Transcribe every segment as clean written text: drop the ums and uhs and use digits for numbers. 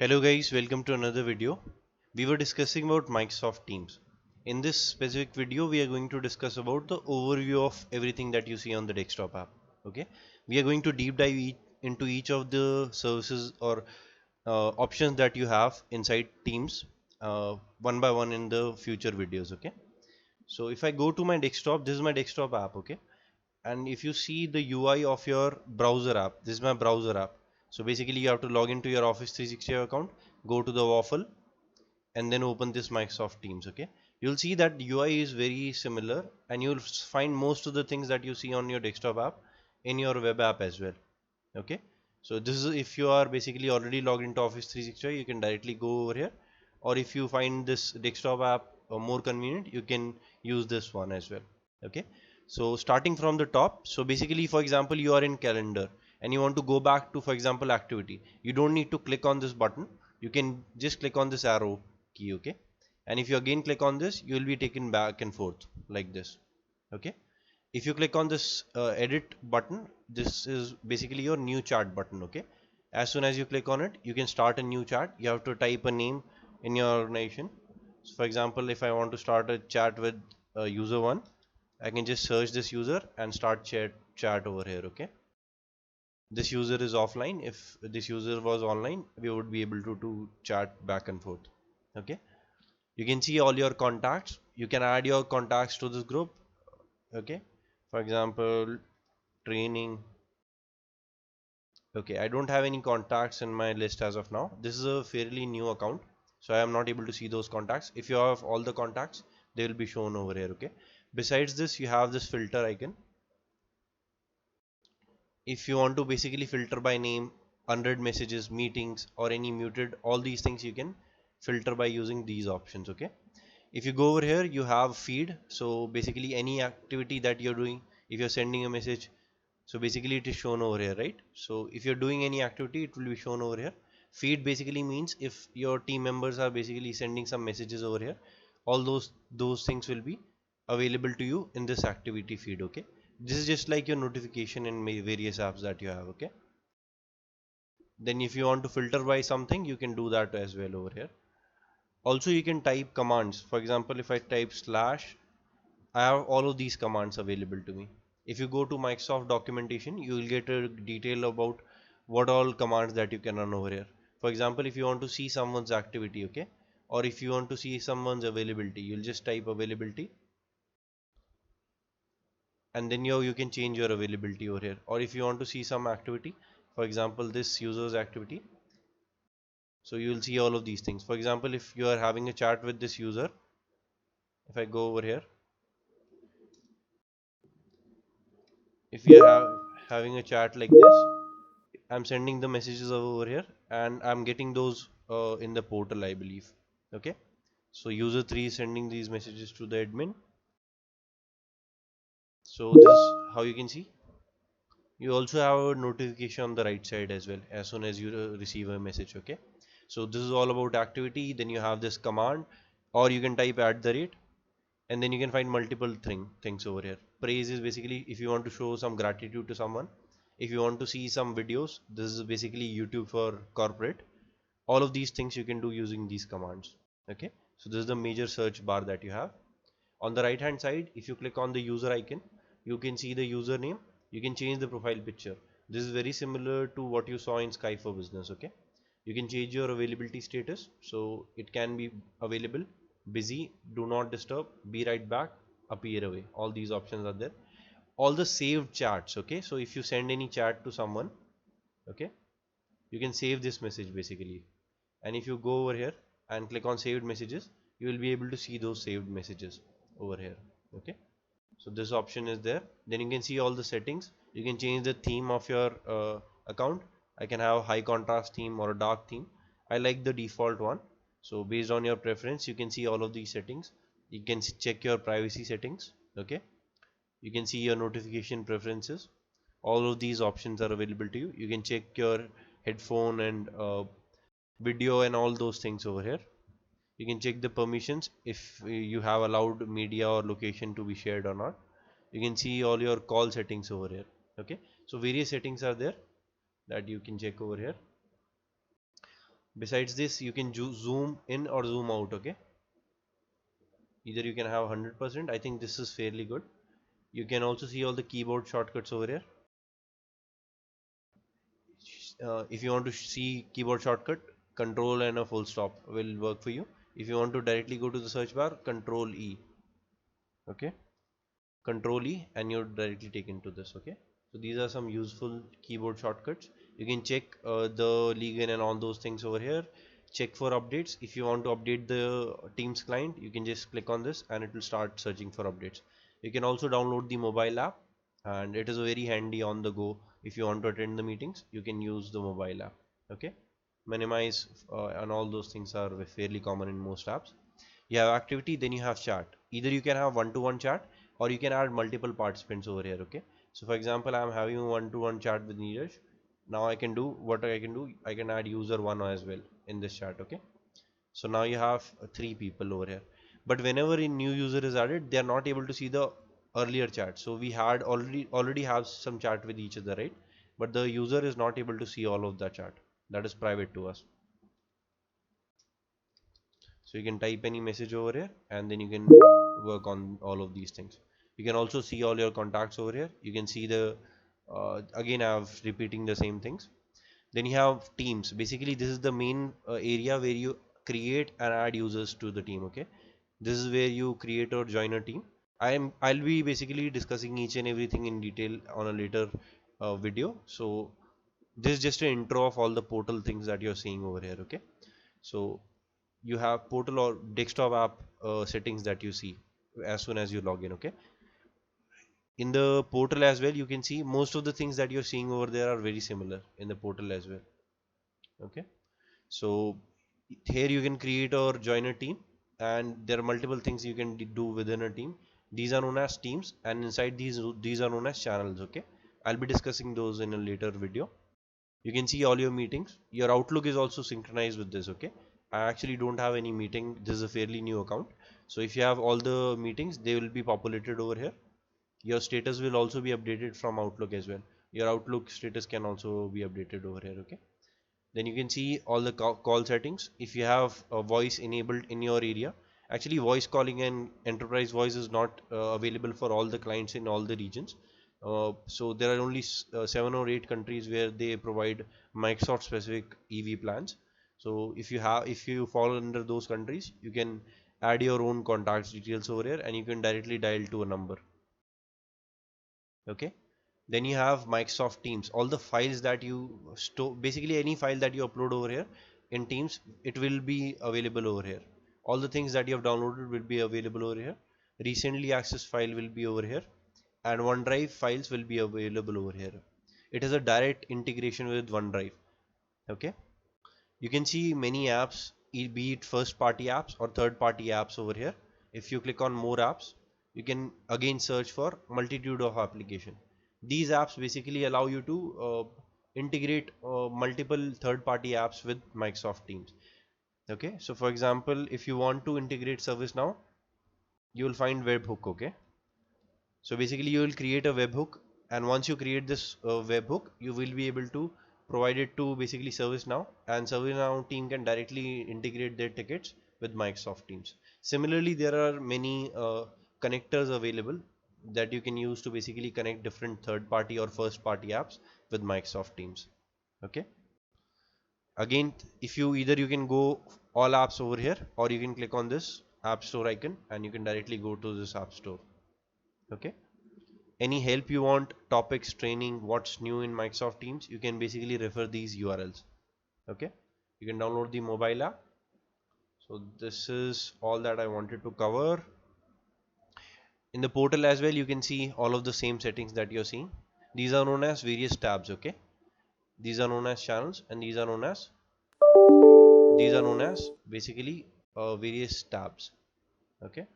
Hello guys, welcome to another video. We were discussing about Microsoft Teams. In this specific video, we are going to discuss about the overview of everything that you see on the desktop app. Okay, we are going to deep dive into each of the services or options that you have inside Teams one by one in the future videos. Okay, so if I go to my desktop, this is my desktop app. Okay, and if you see the UI of your browser app, this is my browser app. So basically you have to log into your Office 360 account, go to the waffle and then open this Microsoft Teams. Okay, you'll see that UI is very similar and you'll find most of the things that you see on your desktop app in your web app as well. Okay, so this is if you are basically already logged into Office 360, you can directly go over here, or if you find this desktop app more convenient, you can use this one as well. Okay, so starting from the top, so basically for example you are in calendar and you want to go back to, for example, activity, you don't need to click on this button, you can just click on this arrow key. Okay, and if you again click on this, you will be taken back and forth like this. Okay, if you click on this edit button, this is basically your new chat button. Okay, as soon as you click on it, you can start a new chat. You have to type a name in your organization. So for example, if I want to start a chat with user one, I can just search this user and start chat over here. Okay, this user is offline. If this user was online, we would be able to chat back and forth. Okay, you can see all your contacts. You can add your contacts to this group. Okay, for example, training. Okay, I don't have any contacts in my list as of now. This is a fairly new account, so I am not able to see those contacts. If you have all the contacts, they will be shown over here. Okay, besides this, you have this filter icon. If you want to basically filter by name, unread messages, meetings, or any muted, all these things you can filter by using these options. Okay, if you go over here, you have feed. So basically any activity that you're doing, if you're sending a message, so basically it is shown over here, right? So if you're doing any activity, it will be shown over here. Feed basically means if your team members are basically sending some messages over here, all those things will be available to you in this activity feed. Okay, this is just like your notification in various apps that you have. Okay, then if you want to filter by something, you can do that as well over here. Also you can type commands. For example, if I type slash, I have all of these commands available to me. If you go to Microsoft documentation, you will get a detail about what all commands that you can run over here. For example, if you want to see someone's activity, okay, or if you want to see someone's availability, you'll just type availability, and then you can change your availability over here. Or if you want to see some activity, for example, this user's activity, so you will see all of these things. For example, if you are having a chat with this user, if I go over here, if we are having a chat like this, I'm sending the messages over here and I'm getting those in the portal, I believe. Okay, so user 3 is sending these messages to the admin. So this is how you can see. You also have a notification on the right side as well as soon as you receive a message. Okay, so this is all about activity. Then you have this command, or you can type at the rate, and then you can find multiple things over here. Praise is basically if you want to show some gratitude to someone. If you want to see some videos, this is basically YouTube for corporate. All of these things you can do using these commands. Okay, so this is the major search bar that you have. On the right hand side, if you click on the user icon, you can see the username. You can change the profile picture. This is very similar to what you saw in Skype for Business. Okay, you can change your availability status, so it can be available, busy, do not disturb, be right back, appear away. All these options are there. All the saved chats. Okay, so if you send any chat to someone, okay, you can save this message basically, and if you go over here and click on saved messages, you will be able to see those saved messages over here. Okay, so this option is there. Then you can see all the settings. You can change the theme of your account. I can have high contrast theme or a dark theme. I like the default one. So based on your preference, you can see all of these settings. You can check your privacy settings. Okay, you can see your notification preferences. All of these options are available to you. You can check your headphone and video and all those things over here. You can check the permissions if you have allowed media or location to be shared or not. You can see all your call settings over here. Okay, so various settings are there that you can check over here. Besides this, you can zoom in or zoom out. Okay, either you can have 100%. I think this is fairly good. You can also see all the keyboard shortcuts over here. If you want to see keyboard shortcut, control and a full stop will work for you. If you want to directly go to the search bar, control E. Okay, control E and you're directly taken to this. Okay, so these are some useful keyboard shortcuts. You can check the Legion and all those things over here. Check for updates. If you want to update the Teams client, you can just click on this and it will start searching for updates. You can also download the mobile app, and it is very handy on the go. If you want to attend the meetings, you can use the mobile app. Okay, minimize and all those things are fairly common in most apps. You have activity, then you have chat. Either you can have one-to-one chat, or you can add multiple participants over here. Okay, so for example, I'm having a one-to-one chat with Neeraj. Now I can do what I can do. I can add user one as well in this chat. Okay, so now you have three people over here. But whenever a new user is added, they are not able to see the earlier chat. So we had already have some chat with each other, right? But the user is not able to see all of the chat. That is private to us. So you can type any message over here and then you can work on all of these things. You can also see all your contacts over here. You can see the again I have repeating the same things. Then you have teams. Basically this is the main area where you create and add users to the team. Okay, this is where you create or join a team. I'll be basically discussing each and everything in detail on a later video. So this is just an intro of all the portal things that you're seeing over here. Okay, so you have portal or desktop app settings that you see as soon as you log in. Okay, in the portal as well, you can see most of the things that you're seeing over there are very similar in the portal as well. Okay, so here you can create or join a team, and there are multiple things you can do within a team. These are known as teams, and inside these are known as channels. Okay, I'll be discussing those in a later video. You can see all your meetings. Your Outlook is also synchronized with this. Okay, I actually don't have any meeting. This is a fairly new account, so if you have all the meetings, they will be populated over here. Your status will also be updated from Outlook as well. Your Outlook status can also be updated over here. Okay, then you can see all the call settings. If you have a voice enabled in your area, actually voice calling and enterprise voice is not available for all the clients in all the regions. So there are only 7 or 8 countries where they provide Microsoft specific EV plans. So if you fall under those countries, you can add your own contacts details over here and you can directly dial to a number. Okay, then you have Microsoft Teams. All the files that you store, basically any file that you upload over here in Teams, it will be available over here. All the things that you have downloaded will be available over here. Recently accessed file will be over here, and OneDrive files will be available over here. It is a direct integration with OneDrive. Okay, you can see many apps, be it first party apps or third party apps over here. If you click on more apps, you can again search for multitude of application. These apps basically allow you to integrate multiple third party apps with Microsoft Teams. Okay, so for example, if you want to integrate ServiceNow, you will find webhook. Okay, so basically you will create a webhook, and once you create this webhook, you will be able to provide it to basically ServiceNow, and ServiceNow team can directly integrate their tickets with Microsoft Teams. Similarly, there are many connectors available that you can use to basically connect different third party or first party apps with Microsoft Teams. Okay, again, if you either you can go all apps over here, or you can click on this app store icon and you can directly go to this app store. Okay, any help you want, topics, training, what's new in Microsoft Teams, you can basically refer these URLs. Okay, you can download the mobile app. So this is all that I wanted to cover. In the portal as well, you can see all of the same settings that you're seeing. These are known as various tabs. Okay, these are known as channels, and these are known as basically various tabs. Okay,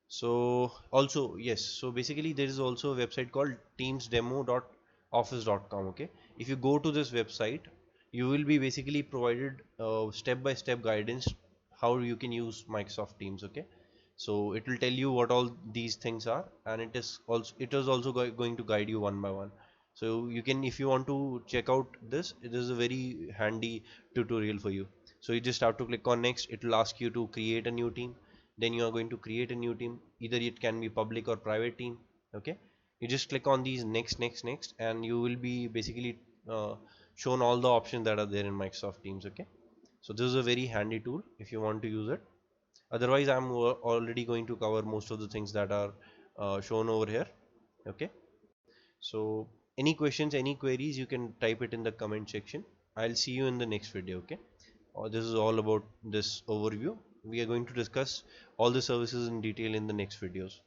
so also yes, so basically there is also a website called teamsdemo.office.com. Okay, if you go to this website, you will be basically provided step-by-step guidance how you can use Microsoft Teams. Okay, so it will tell you what all these things are, and it is also going to guide you one by one. So you can, if you want to check out this, it is a very handy tutorial for you. So you just have to click on next. It will ask you to create a new team. Then you are going to create a new team. Either it can be public or private team. Okay. You just click on these next, and you will be basically shown all the options that are there in Microsoft Teams. Okay. So this is a very handy tool if you want to use it. Otherwise, I'm already going to cover most of the things that are shown over here. Okay. So any questions, any queries, you can type it in the comment section. I'll see you in the next video. Okay. This is all about this overview. We are going to discuss all the services in detail in the next videos.